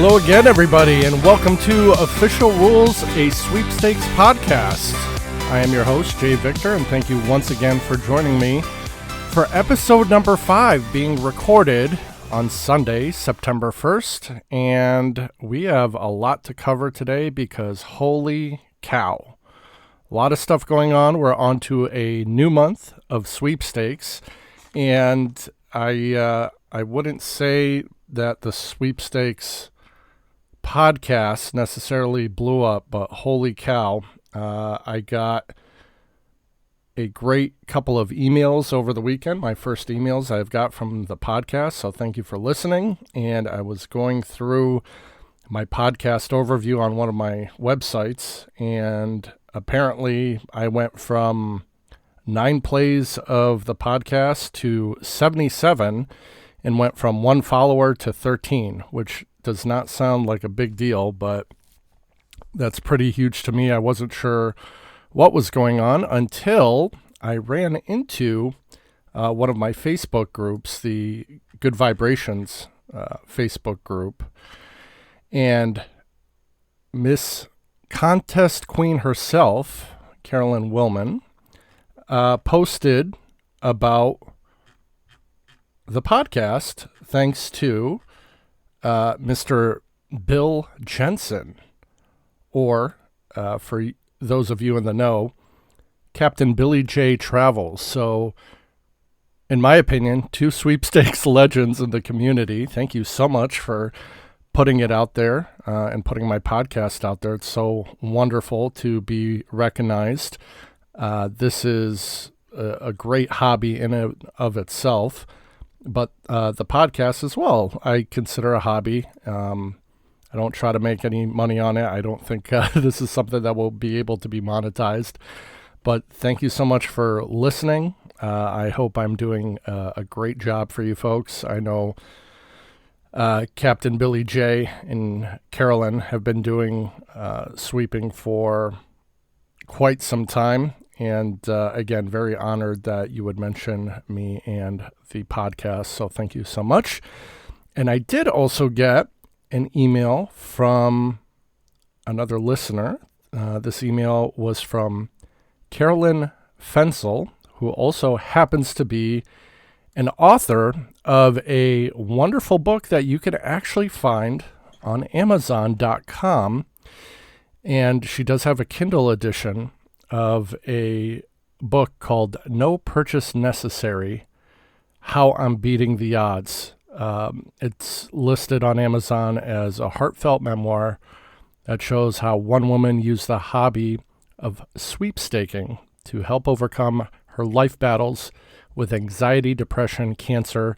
Hello again, everybody, and welcome to Official Rules, a sweepstakes podcast. I am your host, Jay Victor, and thank you once again for joining me for episode number 5 being recorded on Sunday, September 1st. And we have a lot to cover today because holy cow, a lot of stuff going on. We're on to a new month of sweepstakes, and I wouldn't say that the sweepstakes podcast necessarily blew up, but holy cow, I got a great couple of emails over the weekend, my first emails I've got from the podcast, so thank you for listening. And I was going through my podcast overview on one of my websites, and apparently I went from 9 plays of the podcast to 77 and went from 1 follower to 13, which does not sound like a big deal, but that's pretty huge to me. I wasn't sure what was going on until I ran into one of my Facebook groups, the Good Vibrations Facebook group, and Miss Contest Queen herself, Carolyn Willman, posted about the podcast thanks to Mr. Bill Jensen, or for those of you in the know, Captain Billy J. Travels. So, in my opinion, 2 sweepstakes legends in the community. Thank you so much for putting it out there and putting my podcast out there. It's so wonderful to be recognized. This is a great hobby in and of itself. But the podcast as well, I consider a hobby. I don't try to make any money on it. I don't think this is something that will be able to be monetized. But thank you so much for listening. I hope I'm doing a great job for you folks. I know Captain Billy J. and Carolyn have been doing sweeping for quite some time. And again, very honored that you would mention me and the podcast. So thank you so much. And I did also get an email from another listener. This email was from Carolyn Fensel, who also happens to be an author of a wonderful book that you can actually find on Amazon.com. And she does have a Kindle edition of a book called No Purchase Necessary, How I'm Beating the Odds. It's listed on Amazon as a heartfelt memoir that shows how one woman used the hobby of sweepstaking to help overcome her life battles with anxiety, depression, cancer,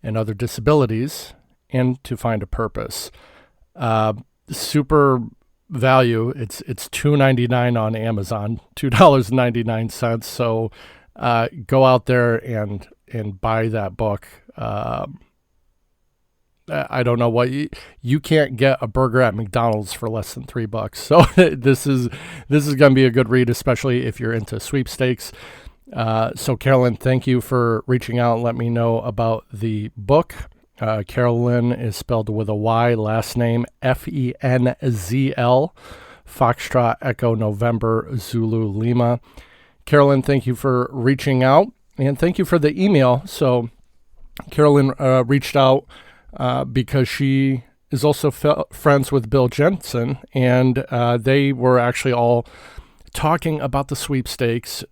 and other disabilities, and to find a purpose. Super value. It's $2.99 on Amazon, $2.99. So go out there and buy that book. I don't know what you can't get a burger at McDonald's for less than $3. So this is going to be a good read, especially if you're into sweepstakes. So Carolyn, thank you for reaching out and let me know about the book. Carolyn is spelled with a Y, last name Fenzl, Foxtrot Echo November Zulu Lima. Carolyn, thank you for reaching out, and thank you for the email. So Carolyn reached out because she is also friends with Bill Jensen, and they were actually all talking about the sweepstakes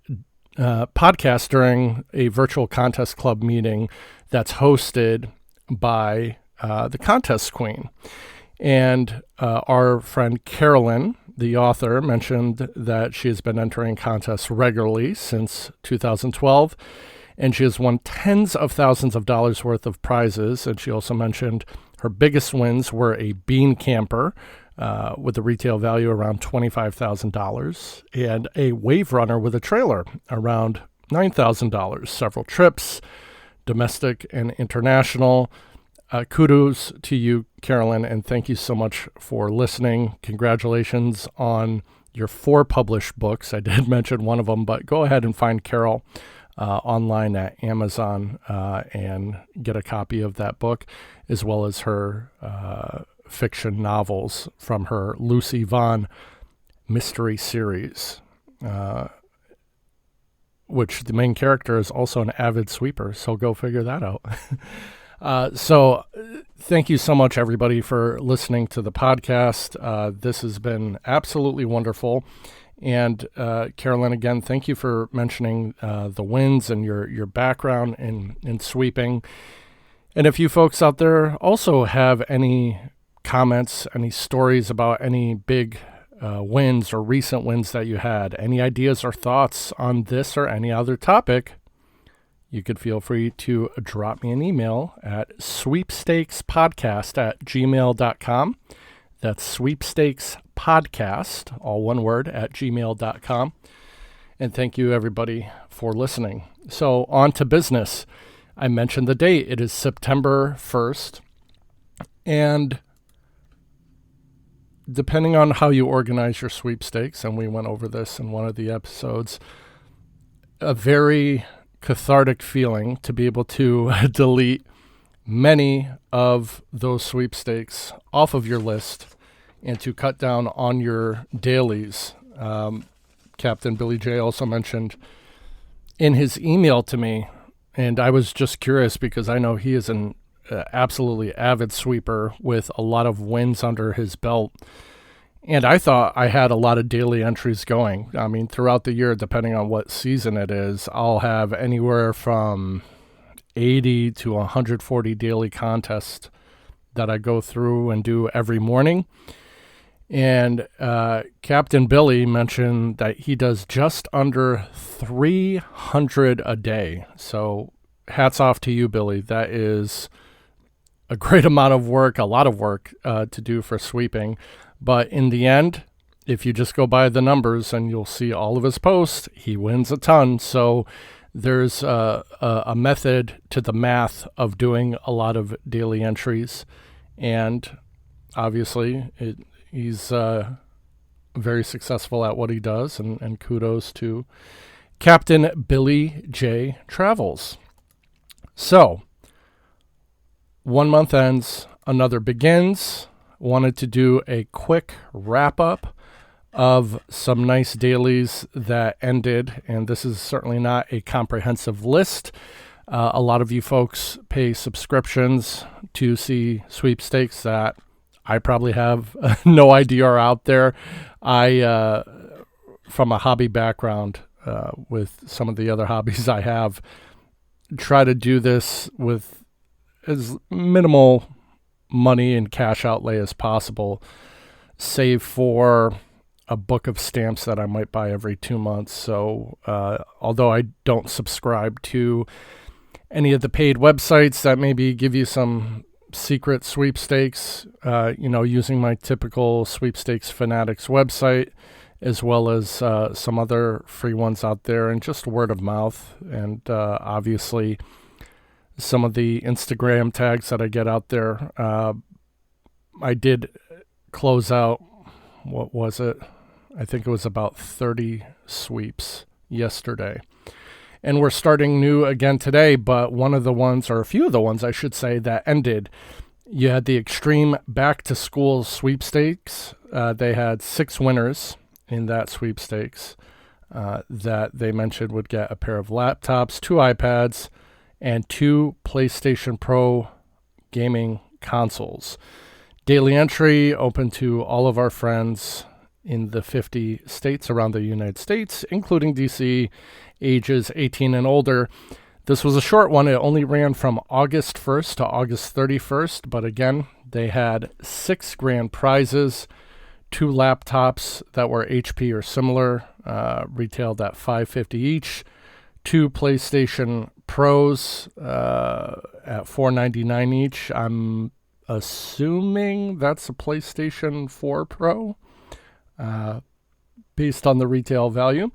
podcast during a virtual contest club meeting that's hosted by the Contest Queen. And our friend Carolyn, the author, mentioned that she has been entering contests regularly since 2012, and she has won tens of thousands of dollars worth of prizes. And she also mentioned her biggest wins were a bean camper with a retail value around $25,000 and a wave runner with a trailer around $9,000, several trips, domestic and international. Kudos to you, Carolyn, and thank you so much for listening. Congratulations on your 4 published books. I did mention one of them, but go ahead and find Carol online at Amazon and get a copy of that book, as well as her fiction novels from her Lucy Vaughn mystery series, which the main character is also an avid sweeper, so go figure that out. So thank you so much, everybody, for listening to the podcast. This has been absolutely wonderful. And Carolyn, again, thank you for mentioning the wins and your background in sweeping. And if you folks out there also have any comments, any stories about any big wins or recent wins that you had, any ideas or thoughts on this or any other topic, you could feel free to drop me an email at sweepstakespodcast@gmail.com. That's sweepstakespodcast, all one word, @gmail.com. And thank you, everybody, for listening. So on to business. I mentioned the date. It is September 1st. And depending on how you organize your sweepstakes, and we went over this in one of the episodes, a very cathartic feeling to be able to delete many of those sweepstakes off of your list and to cut down on your dailies. Captain Billy J also mentioned in his email to me, and I was just curious because I know he is an absolutely avid sweeper with a lot of wins under his belt. And I thought I had a lot of daily entries going. I mean, throughout the year, depending on what season it is, I'll have anywhere from 80 to 140 daily contests that I go through and do every morning. And Captain Billy mentioned that he does just under 300 a day. So hats off to you, Billy. That is a great amount of work, a lot of work to do for sweeping. But in the end, if you just go by the numbers and you'll see all of his posts, he wins a ton. So there's a method to the math of doing a lot of daily entries. And obviously, he's very successful at what he does. And kudos to Captain Billy J. Travels. So, 1 month ends, another begins. Wanted to do a quick wrap-up of some nice dailies that ended, and this is certainly not a comprehensive list. A lot of you folks pay subscriptions to see sweepstakes that I probably have no idea are out there. I, from a hobby background, with some of the other hobbies I have, try to do this with as minimal money and cash outlay as possible, save for a book of stamps that I might buy every 2 months. So although I don't subscribe to any of the paid websites that maybe give you some secret sweepstakes, using my typical Sweepstakes Fanatics website, as well as some other free ones out there, and just word of mouth. And obviously some of the Instagram tags that I get out there. I did close out, what was it? I think it was about 30 sweeps yesterday. And we're starting new again today, but one of the ones, or a few of the ones I should say, that ended, you had the Extreme Back to School Sweepstakes. They had 6 winners in that sweepstakes that they mentioned would get a pair of laptops, 2 iPads, and 2 PlayStation Pro gaming consoles. Daily entry open to all of our friends in the 50 states around the United States, including DC, ages 18 and older. This was a short one. It only ran from August 1st to August 31st, but again, they had 6 grand prizes, 2 laptops that were HP or similar, retailed at $550 each, 2 PlayStation Pros at $499 each. I'm assuming that's a PlayStation 4 Pro, based on the retail value,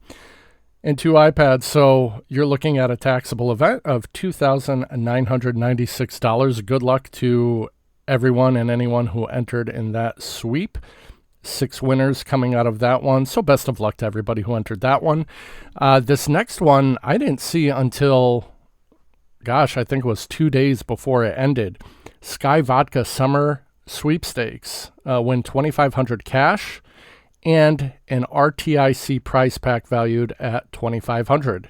and 2 iPads. So you're looking at a taxable event of $2,996. Good luck to everyone and anyone who entered in that sweep. 6 winners coming out of that one. So best of luck to everybody who entered that one. This next one I didn't see until, I think it was 2 days before it ended. Sky Vodka Summer sweepstakes. Win $2,500 cash and an RTIC prize pack valued at $2,500.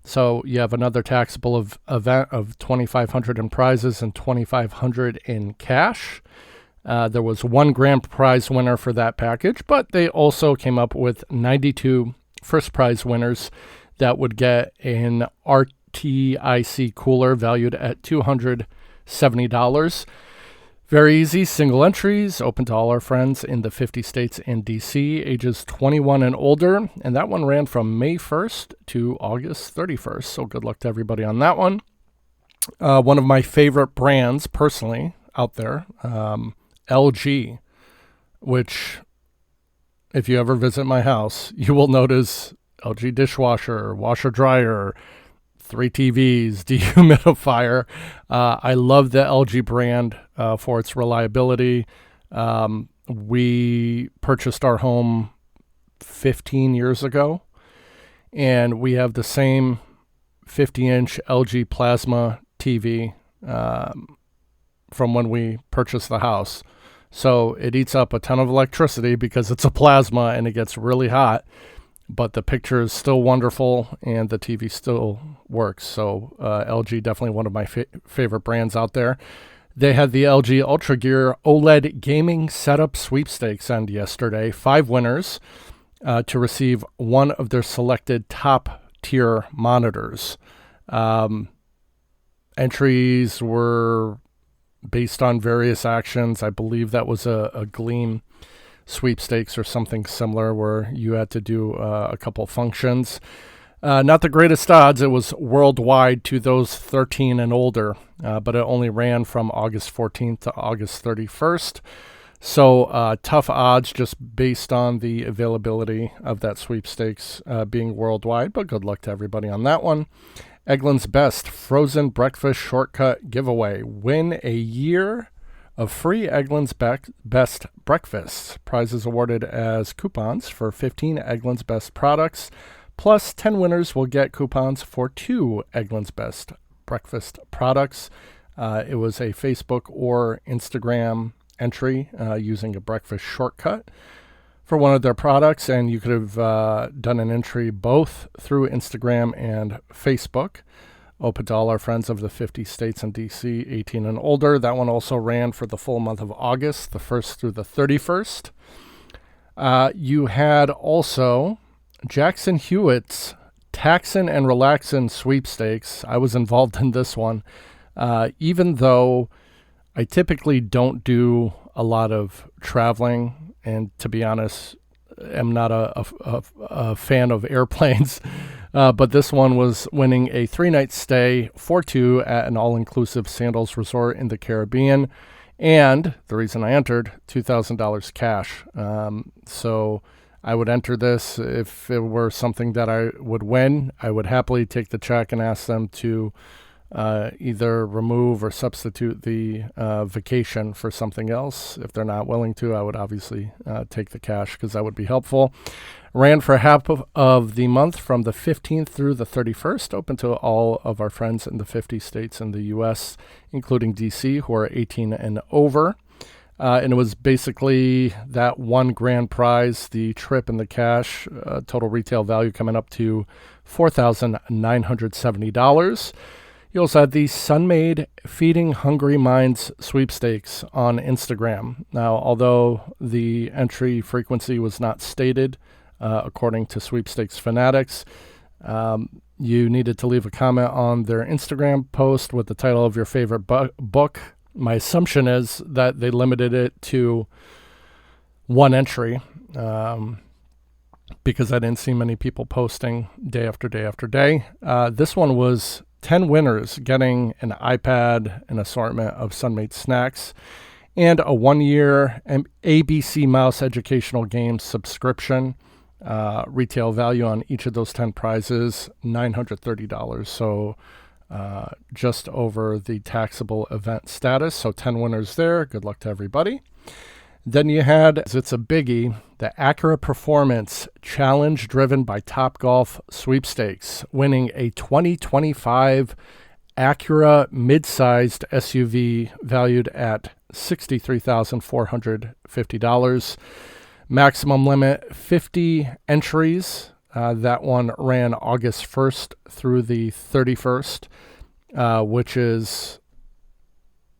So you have another taxable event of $2,500 in prizes and $2,500 in cash. There was one grand prize winner for that package, but they also came up with 92 first prize winners that would get an RTIC cooler valued at $270. Very easy, single entries, open to all our friends in the 50 states and DC, ages 21 and older. And that one ran from May 1st to August 31st. So good luck to everybody on that one. One of my favorite brands, personally, out there, LG, which, if you ever visit my house, you will notice LG dishwasher, washer dryer, 3 TVs, dehumidifier. I love the LG brand for its reliability. We purchased our home 15 years ago, and we have the same 50-inch LG plasma TV from when we purchased the house. So it eats up a ton of electricity because it's a plasma and it gets really hot. But the picture is still wonderful, and the TV still works. So LG, definitely one of my favorite brands out there. They had the LG UltraGear OLED gaming setup sweepstakes end yesterday. 5 winners to receive one of their selected top-tier monitors. Entries were based on various actions. I believe that was a Gleam sweepstakes or something similar where you had to do a couple functions. Not the greatest odds. It was worldwide to those 13 and older, but it only ran from August 14th to August 31st. So tough odds just based on the availability of that sweepstakes being worldwide, but good luck to everybody on that one. Eggland's Best Frozen Breakfast Shortcut Giveaway. Win a year of free Eggland's Best breakfasts. Prizes awarded as coupons for 15 Eggland's Best products, plus 10 winners will get coupons for 2 Eggland's Best breakfast products. It was a Facebook or Instagram entry using a breakfast shortcut for one of their products, and you could have done an entry both through Instagram and Facebook. Open to all our friends of the 50 states and DC, 18 and older. That one also ran for the full month of August, the 1st through the 31st. You had also Jackson Hewitt's Taxin' and Relaxin' sweepstakes. I was involved in this one. Even though I typically don't do a lot of traveling, and to be honest, am not a fan of airplanes. But this one was winning a 3-night stay for 2 at an all-inclusive Sandals resort in the Caribbean. And the reason I entered, $2,000 cash. So I would enter this if it were something that I would win. I would happily take the check and ask them to either remove or substitute the vacation for something else. If they're not willing to, I would obviously take the cash because that would be helpful. Ran for half of the month from the 15th through the 31st, open to all of our friends in the 50 states in the U.S., including D.C., who are 18 and over. And it was basically that one grand prize, the trip and the cash, total retail value coming up to $4,970. You also had the Sun-Maid Feeding Hungry Minds sweepstakes on Instagram. Now, although the entry frequency was not stated, according to Sweepstakes Fanatics, you needed to leave a comment on their Instagram post with the title of your favorite book. My assumption is that they limited it to one entry because I didn't see many people posting day after day after day. This one was 10 winners getting an iPad, an assortment of Sun-Maid snacks, and a 1-year ABC Mouse educational games subscription. Retail value on each of those 10 prizes, $930. So just over the taxable event status. So 10 winners there. Good luck to everybody. Then you had, it's a biggie, the Acura Performance Challenge driven by Topgolf sweepstakes, winning a 2025 Acura mid-sized SUV valued at $63,450. Maximum limit 50 entries. That one ran August 1st through the 31st, which is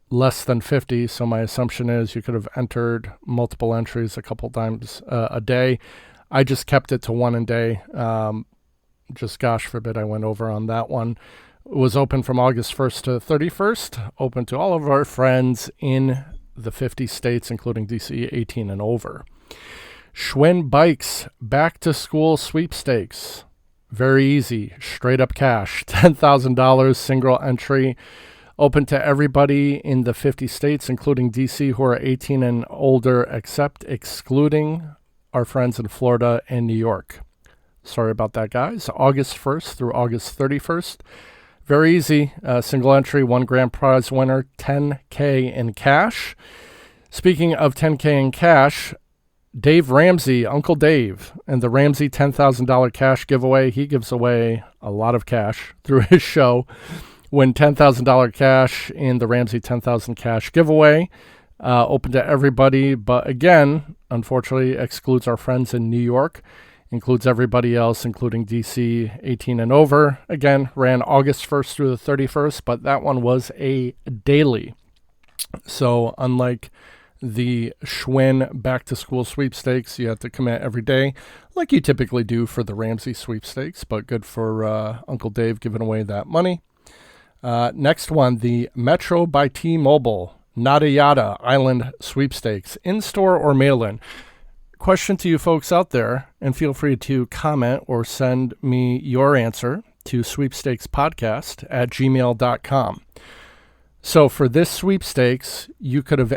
less than 50. So my assumption is you could have entered multiple entries a couple times a day. I just kept it to one a day. Just gosh forbid I went over on that one. It was open from August 1st to 31st, open to all of our friends in the 50 states, including DC, 18 and over. Schwinn Bikes Back to School Sweepstakes. Very easy, straight up cash, $10,000 single entry, open to everybody in the 50 states, including DC, who are 18 and older, except excluding our friends in Florida and New York. Sorry about that, guys. August 1st through August 31st. Very easy. Single entry, one grand prize winner, $10K in cash. Speaking of $10K in cash, Dave Ramsey, Uncle Dave, and the Ramsey $10,000 cash giveaway. He gives away a lot of cash through his show. Win $10,000 cash in the Ramsey 10,000 cash giveaway. Open to everybody, but again, unfortunately, excludes our friends in New York. Includes everybody else, including DC, 18 and over. Again, ran August 1st through the 31st, but that one was a daily. So unlike the Schwinn Back to School Sweepstakes, you have to commit every day, like you typically do for the Ramsey Sweepstakes, but good for Uncle Dave giving away that money. Next one, the Metro by T-Mobile Nada Yada Island Sweepstakes, in-store or mail-in. Question to you folks out there, and feel free to comment or send me your answer to sweepstakespodcast@gmail.com. So for this sweepstakes, you could have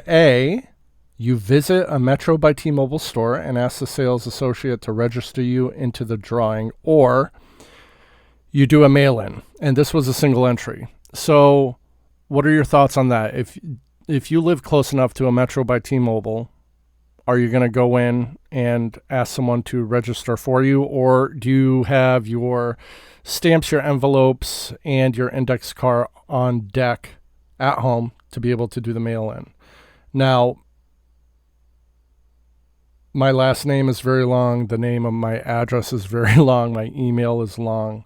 you visit a Metro by T-Mobile store and ask the sales associate to register you into the drawing, or you do a mail-in, and this was a single entry. So what are your thoughts on that? If you live close enough to a Metro by T-Mobile, are you going to go in and ask someone to register for you, or do you have your stamps, your envelopes, and your index card on deck at home to be able to do the mail-in? Now, my last name is very long. The name of my address is very long. My email is long.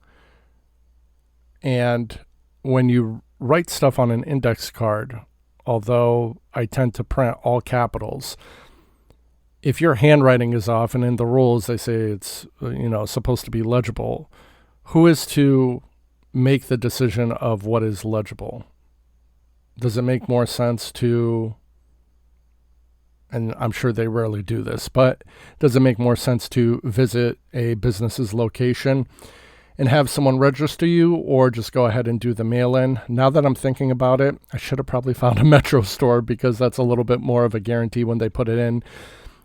And when you write stuff on an index card, although I tend to print all capitals, if your handwriting is off, and in the rules they say it's supposed to be legible, who is to make the decision of what is legible? Does it make more sense to, and I'm sure they rarely do this, but does it make more sense to visit a business's location and have someone register you, or just go ahead and do the mail-in? Now that I'm thinking about it, I should have probably found a Metro store, because that's a little bit more of a guarantee when they put it in.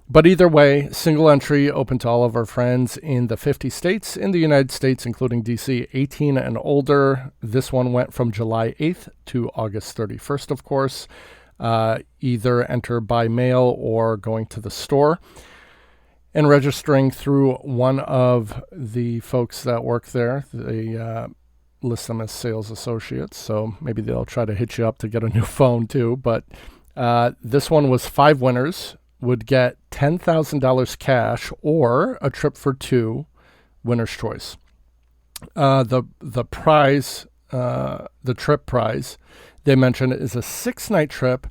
But either way, single entry, open to all of our friends in the 50 states in the United States, including DC, 18 and older. This one went from July 8th to August 31st, of course. Either enter by mail or going to the store and registering through one of the folks that work there. They list them as sales associates, so maybe they'll try to hit you up to get a new phone too. But this one was 5 winners, would get $10,000 cash or a trip for 2, winner's choice. The prize, the trip prize, they mentioned, is a 6-night trip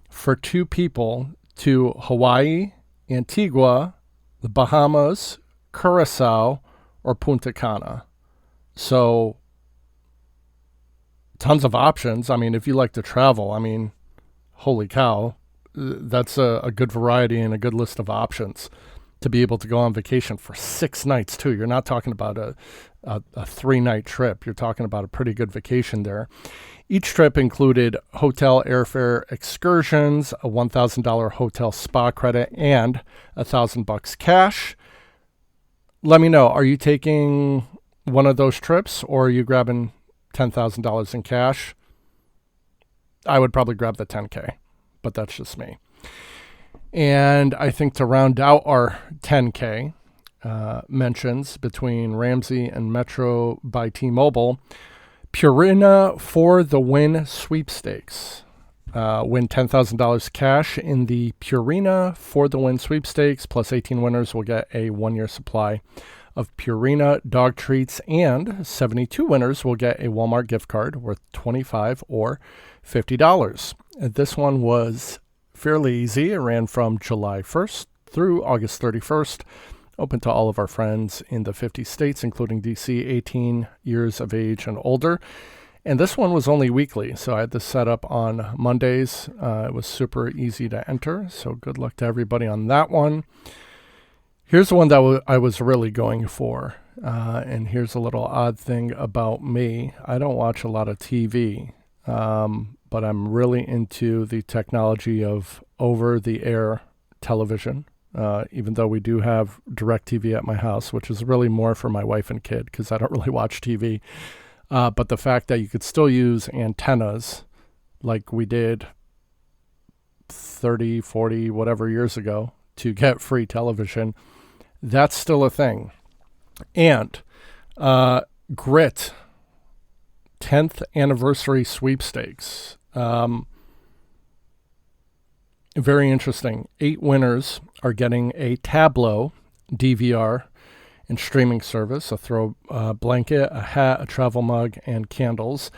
for 2 people to Hawaii, Antigua, the Bahamas, Curacao, or Punta Cana. So tons of options. I mean, if you like to travel, I mean, holy cow, that's a good variety and a good list of options to be able to go on vacation for 6 nights too. You're not talking about a 3-night trip. You're talking about a pretty good vacation there. Each trip included hotel airfare excursions, a $1,000 hotel spa credit, and $1,000 cash. Let me know, are you taking one of those trips, or are you grabbing $10,000 in cash? I would probably grab the 10K, but that's just me. And I think to round out our 10K mentions between Ramsey and Metro by T-Mobile, Purina for the Win sweepstakes. win $10,000 cash in the Purina For the Win sweepstakes, plus 18 winners will get a 1-year supply of Purina dog treats, and 72 winners will get a Walmart gift card worth $25 or $50. This one was fairly easy. It ran from July 1st through August 31st, open to all of our friends in the 50 states, including DC, 18 years of age and older. And this one was only weekly, so I had this set up on Mondays. It was super easy to enter, so good luck to everybody on that one. Here's the one that I was really going for, and here's a little odd thing about me. I don't watch a lot of TV, but I'm really into the technology of over-the-air television, even though we do have DirecTV at my house, which is really more for my wife and kid because I don't really watch TV. But the fact that you could still use antennas like we did 30, 40, whatever years ago to get free television, that's still a thing. And Grit 10th anniversary sweepstakes. Very interesting. 8 winners are getting a Tablo DVR and streaming service, a throw blanket, a hat, a travel mug, and candles.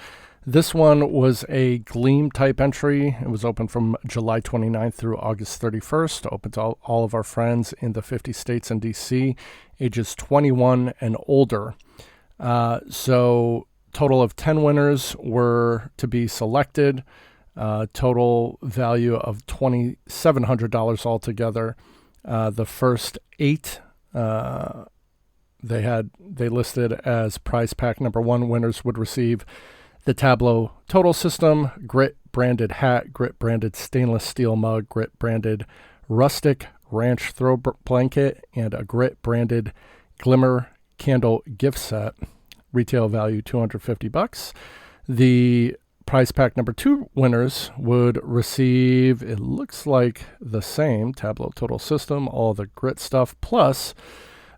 This one was a Gleam type entry. It was open from July 29th through August 31st, open to all of our friends in the 50 states and DC, ages 21 and older. So total of 10 winners were to be selected. Total value of $2,700 altogether. The first 8 they listed as prize pack number 1 winners would receive the Tablo Total System, Grit branded hat, Grit branded stainless steel mug, Grit branded rustic ranch throw blanket, and a Grit branded glimmer candle gift set. Retail value $250. The prize pack number 2 winners would receive, it looks like the same Tablo Total System, all the Grit stuff, plus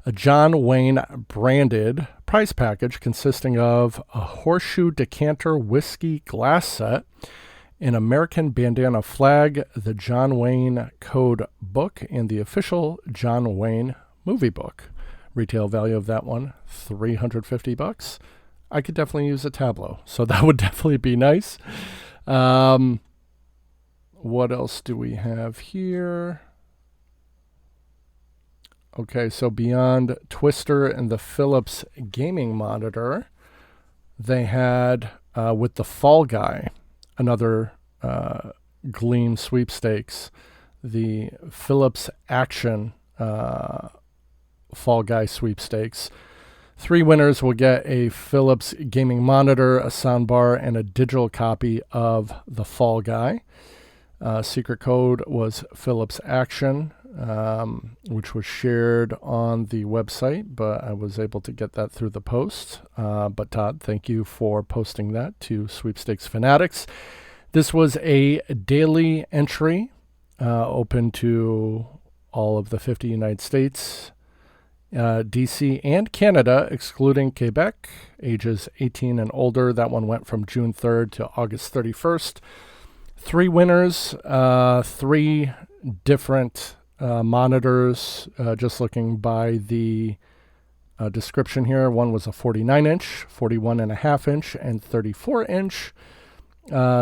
a John Wayne branded prize package consisting of a horseshoe decanter whiskey glass set, an American bandana flag, the John Wayne Code book, and the official John Wayne movie book. Retail value of that one, $350. I could definitely use a Tablo, so that would definitely be nice. What else do we have here? Okay, so beyond Twister and the Philips gaming monitor, they had, with the Fall Guy, another Gleam sweepstakes, the Philips Action Fall Guy sweepstakes. 3 winners will get a Philips gaming monitor, a soundbar, and a digital copy of the Fall Guy. Secret code was Philips Action, which was shared on the website, but I was able to get that through the post. But Todd, thank you for posting that to Sweepstakes Fanatics. This was a daily entry, open to all of the 50 United States, DC, and Canada, excluding Quebec, ages 18 and older. That one went from June 3rd to August 31st. 3 winners, 3 different monitors, just looking by the description here. One was a 49-inch, 41.5-inch, and 34-inch.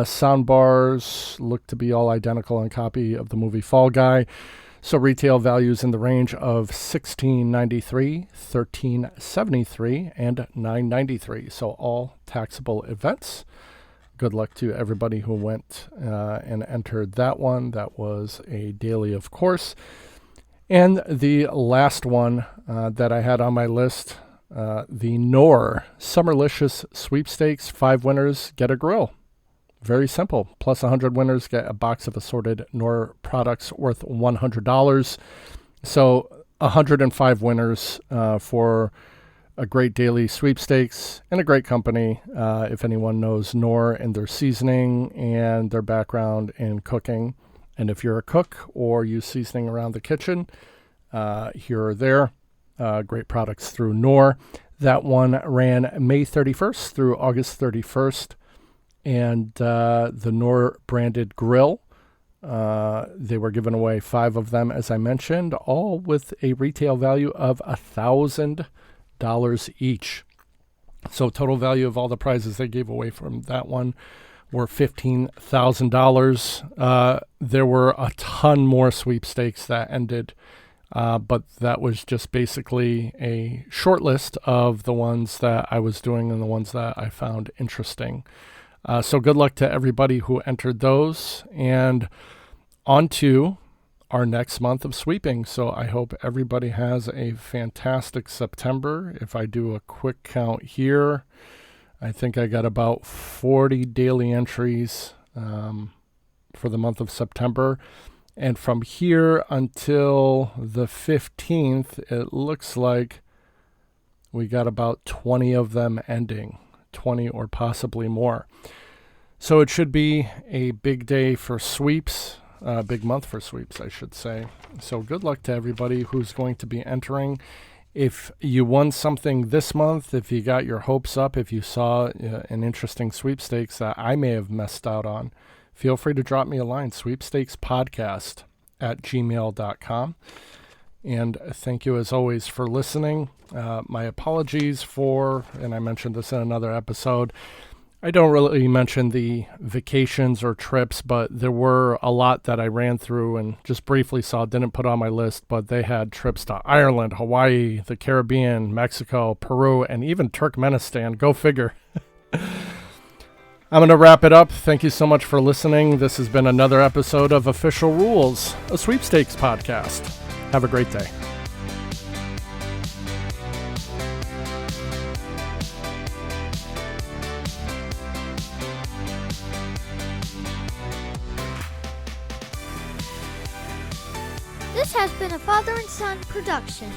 Sound bars look to be all identical and copy of the movie Fall Guy. So retail values in the range of $1,693, $1,373, and $993. So all taxable events. Good luck to everybody who went and entered that one. That was a daily, of course. And the last one that I had on my list, the Knorr Summerlicious Sweepstakes. 5 winners get a grill. Very simple. Plus 100 winners get a box of assorted Knorr products worth $100. So 105 winners for a great daily sweepstakes and a great company. If anyone knows Knorr and their seasoning and their background in cooking, and if you're a cook or use seasoning around the kitchen, here or there, great products through Knorr. That one ran May 31st through August 31st. and the Knorr branded grill. They were giving away 5 of them, as I mentioned, all with a retail value of $1,000 each. So total value of all the prizes they gave away from that one were $15,000. There were a ton more sweepstakes that ended, but that was just basically a short list of the ones that I was doing and the ones that I found interesting. So good luck to everybody who entered those, and on to our next month of sweeping. So I hope everybody has a fantastic September. If I do a quick count here, I think I got about 40 daily entries for the month of September. And from here until the 15th, it looks like we got about 20 of them ending, 20 or possibly more. So it should be a big day for sweeps, big month for sweeps, I should say. So good luck to everybody who's going to be entering. If you won something this month, if you got your hopes up, if you saw an interesting sweepstakes that I may have messed out on, feel free to drop me a line, sweepstakespodcast@gmail.com. And thank you as always for listening. My apologies for, and I mentioned this in another episode, I don't really mention the vacations or trips, but there were a lot that I ran through and just briefly saw, didn't put on my list, but they had trips to Ireland, Hawaii, the Caribbean, Mexico, Peru, and even Turkmenistan. Go figure. I'm going to wrap it up. Thank you so much for listening. This has been another episode of Official Rules, a sweepstakes podcast. Have a great day. This has been a Father and Son production.